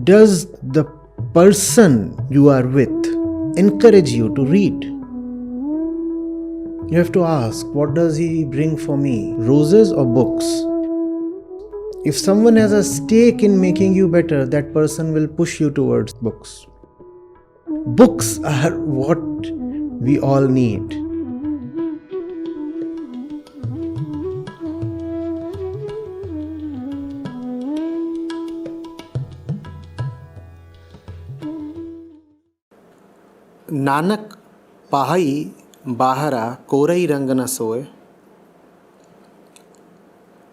Does the person you are with encourage you to read? You have to ask, what does he bring for me? Roses or books? If someone has a stake in making you better, that person will push you towards books. Books are what we all need. Nanak pahai bahara korai rang na soe.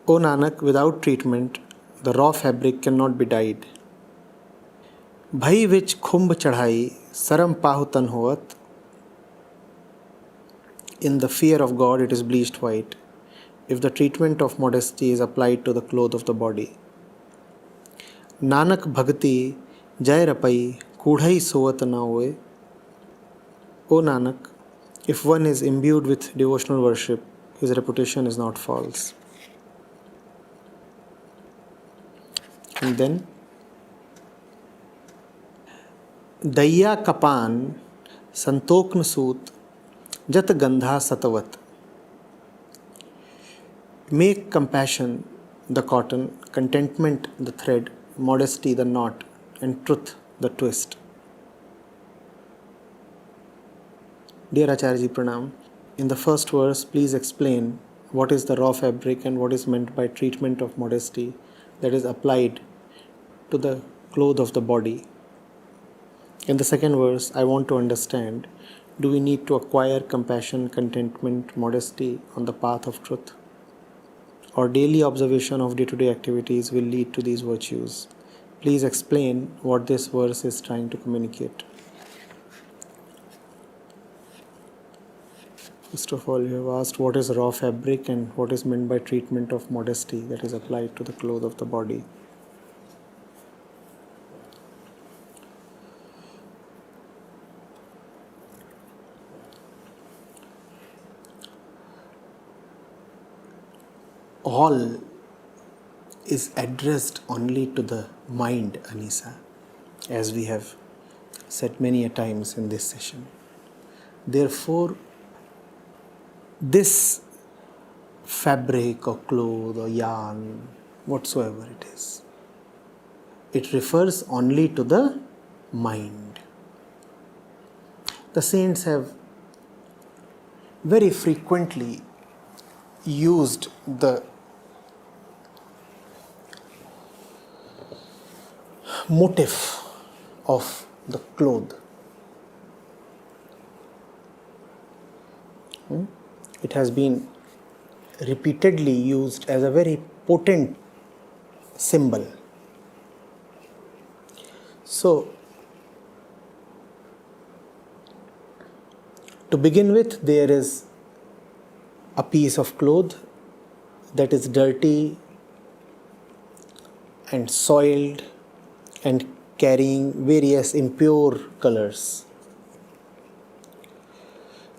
O Nanak, without treatment, the raw fabric cannot be dyed. Bhai vich khumb chadhai saram pahutan hoat. In the fear of God, it is bleached white, if the treatment of modesty is applied to the cloth of the body. Nanak bhakti jai rapai kudhai soat na hoe. O Nanak, if one is imbued with devotional worship, his reputation is not false. And then, Daya kapan santokn soot jat gandha satavat. Make compassion the cotton, contentment the thread, modesty the knot, and truth the twist. Dear Acharya Pranam, in the first verse, please explain what is the raw fabric and what is meant by treatment of modesty that is applied to the cloth of the body. In the second verse, I want to understand, do we need to acquire compassion, contentment, modesty on the path of truth? Or daily observation of day-to-day activities will lead to these virtues? Please explain what this verse is trying to communicate. First of all, you have asked what is raw fabric and what is meant by treatment of modesty that is applied to the cloth of the body. All is addressed only to the mind, Anisa, as we have said many a times in this session. Therefore, this fabric or cloth or yarn, whatsoever it is, it refers only to the mind. The saints have very frequently used the motif of the cloth. It has been repeatedly used as a very potent symbol. So, to begin with, there is a piece of cloth that is dirty and soiled and carrying various impure colors.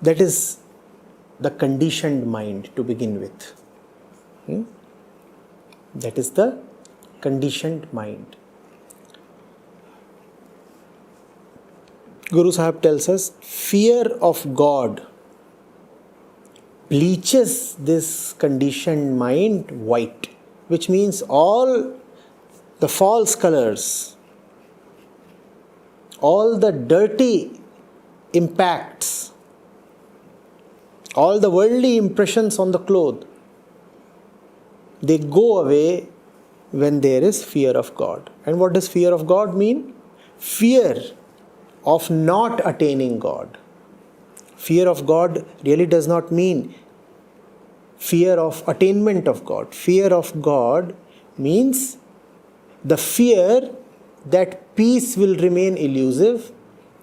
That is the conditioned mind to begin with. That is the conditioned mind. Guru Sahib tells us, fear of God bleaches this conditioned mind white, which means all the false colors, all the dirty impacts, all the worldly impressions on the cloth, they go away when there is fear of God. And what does fear of God mean? Fear of not attaining God. Fear of God really does not mean fear of attainment of God. Fear of God means the fear that peace will remain elusive,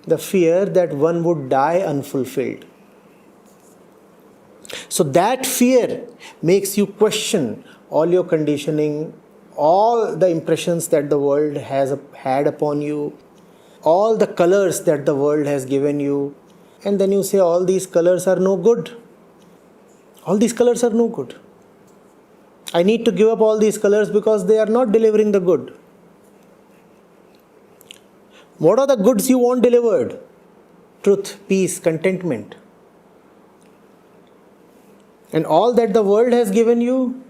the fear that one would die unfulfilled. So that fear makes you question all your conditioning, all the impressions that the world has had upon you, all the colors that the world has given you, and then you say all these colors are no good. All these colors are no good. I need to give up all these colors because they are not delivering the good. What are the goods you want delivered? Truth, peace, contentment. And all that the world has given you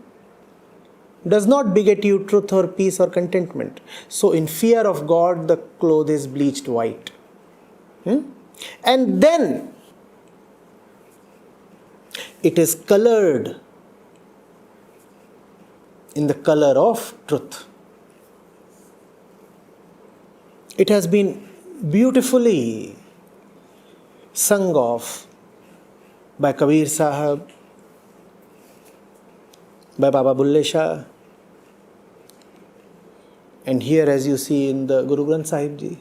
does not beget you truth or peace or contentment. So in fear of God, the cloth is bleached white. And then it is colored in the color of truth. It has been beautifully sung of by Kabir Sahib, by Baba Bulle Shah, and here as you see in the Guru Granth Sahib ji.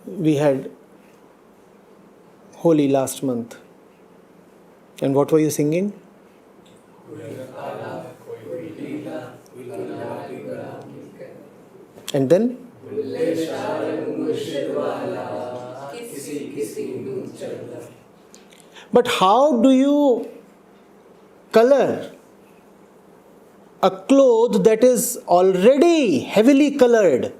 We had Holi last month. And what were you singing? And then? But how do you color a cloth that is already heavily colored?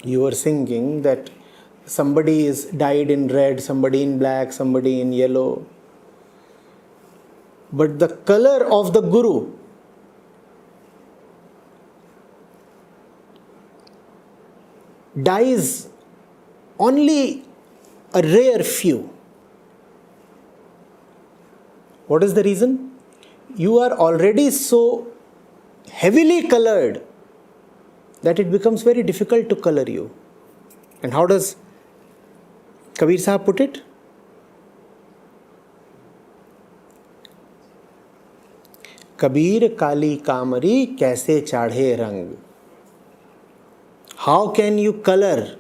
You were singing that somebody is dyed in red, somebody in black, somebody in yellow. But the color of the Guru dyes only a rare few. What is the reason? You are already so heavily colored that it becomes very difficult to color you. And how does Kabir Sahib put it? Kabir kali kamari kaise chadhe rang. How can you color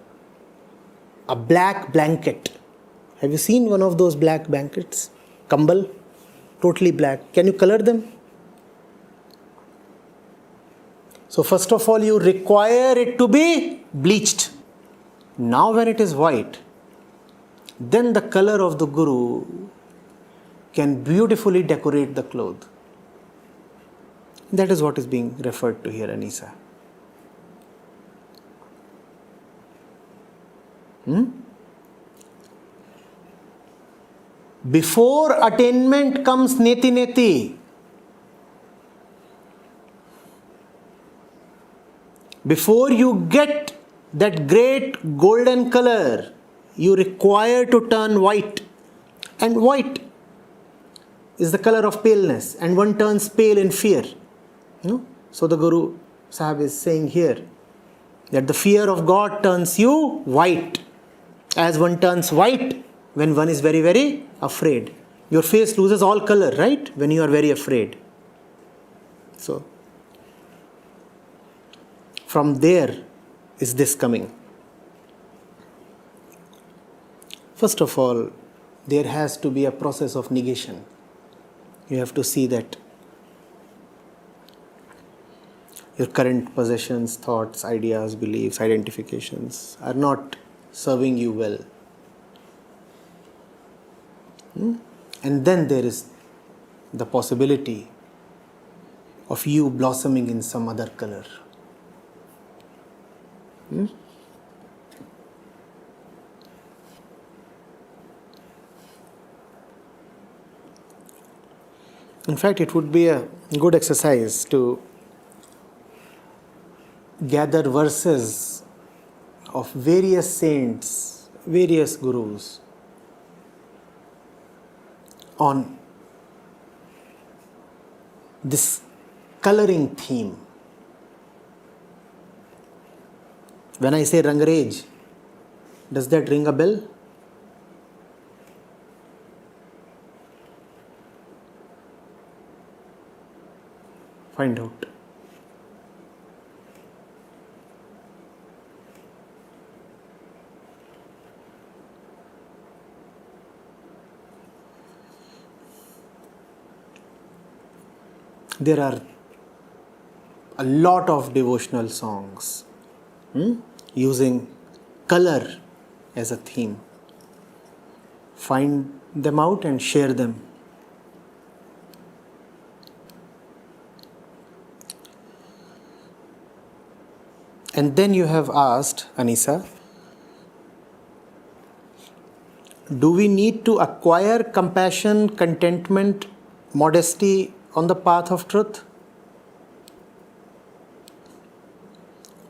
a black blanket? Have you seen one of those black blankets? Kambal, totally black. Can you color them? So first of all, you require it to be bleached. Now when it is white, then the color of the Guru can beautifully decorate the cloth. That is what is being referred to here, Anisa. Before attainment comes neti neti. Before you get that great golden color, you require to turn white. And white is the color of paleness, and one turns pale in fear. So the Guru Sahib is saying here that the fear of God turns you white, as one turns white when one is very, very afraid. Your face loses all color, right? When you are very afraid. So from there is this coming. First of all, there has to be a process of negation. You have to see that your current possessions, thoughts, ideas, beliefs, identifications are not serving you well. And then there is the possibility of you blossoming in some other color. In fact, it would be a good exercise to gather verses of various saints, various gurus on this coloring theme. When I say Rangarej, does that ring a bell? Find out. There are a lot of devotional songs using color as a theme. Find them out and share them. And then you have asked, Anisa, do we need to acquire compassion, contentment, modesty on the path of truth?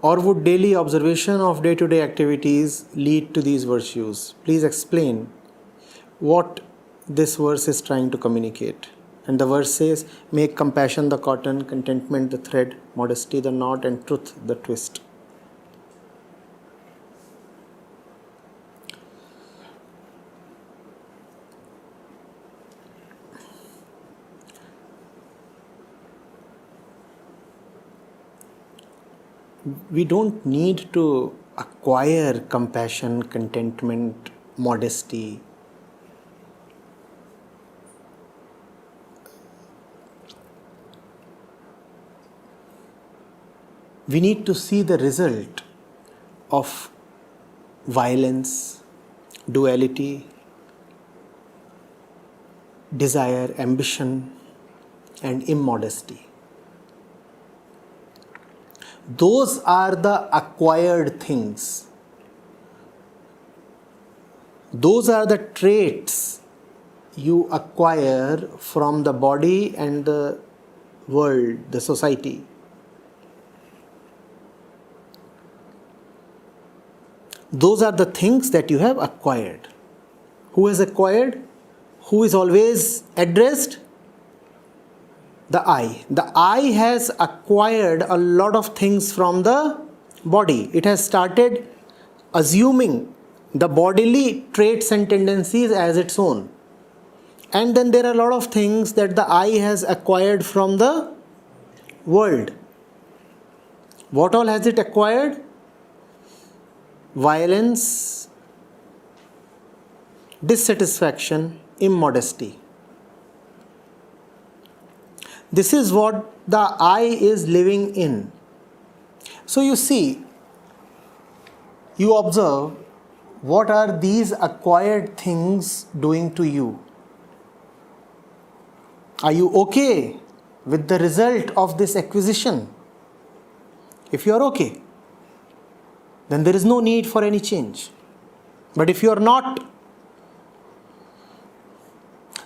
Or would daily observation of day-to-day activities lead to these virtues? Please explain what this verse is trying to communicate. And the verse says, make compassion the cotton, contentment the thread, modesty the knot, and truth the twist. We don't need to acquire compassion, contentment, modesty. We need to see the result of violence, duality, desire, ambition, and immodesty. Those are the acquired things. Those are the traits you acquire from the body and the world, the society. Those are the things that you have acquired. Who has acquired? Who is always addressed? The I. The I has acquired a lot of things from the body. It has started assuming the bodily traits and tendencies as its own. And then there are a lot of things that the I has acquired from the world. What all has it acquired? Violence, dissatisfaction, immodesty. This is what the I is living in. So you see, you observe what are these acquired things doing to you. Are you okay with the result of this acquisition? If you are okay, then there is no need for any change. But if you are not,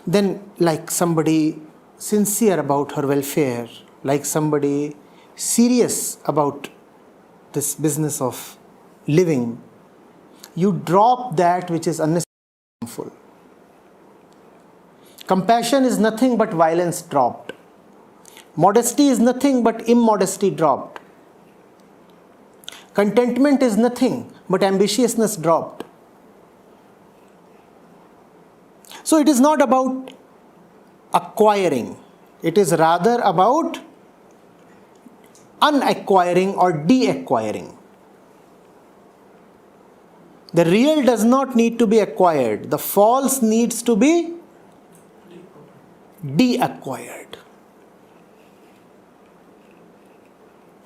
then like somebody sincere about her welfare, like somebody serious about this business of living, you drop that which is unnecessary and harmful. Compassion is nothing but violence dropped. Modesty is nothing but immodesty dropped. Contentment is nothing but ambitiousness dropped. So it is not about acquiring. It is rather about unacquiring or de-acquiring. The real does not need to be acquired. The false needs to be de-acquired.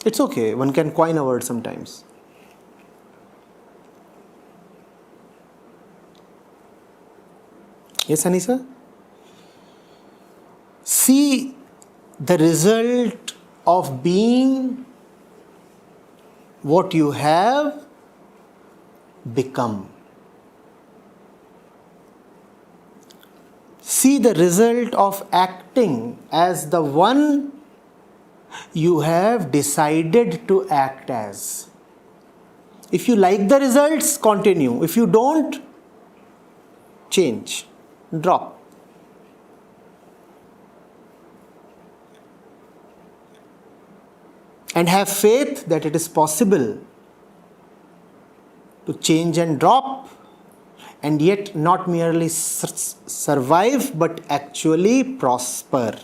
It's okay, one can coin a word sometimes. Yes, Anisa? See the result of being what you have become. See the result of acting as the one you have decided to act as. If you like the results, continue. If you don't, change, drop. And have faith that it is possible to change and drop, and yet not merely survive but actually prosper.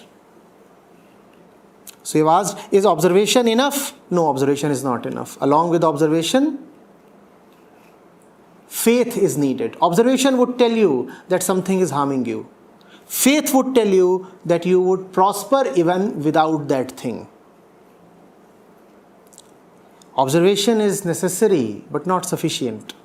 So you've asked, is observation enough? No, observation is not enough. Along with observation, faith is needed. Observation would tell you that something is harming you. Faith would tell you that you would prosper even without that thing. Observation is necessary but not sufficient.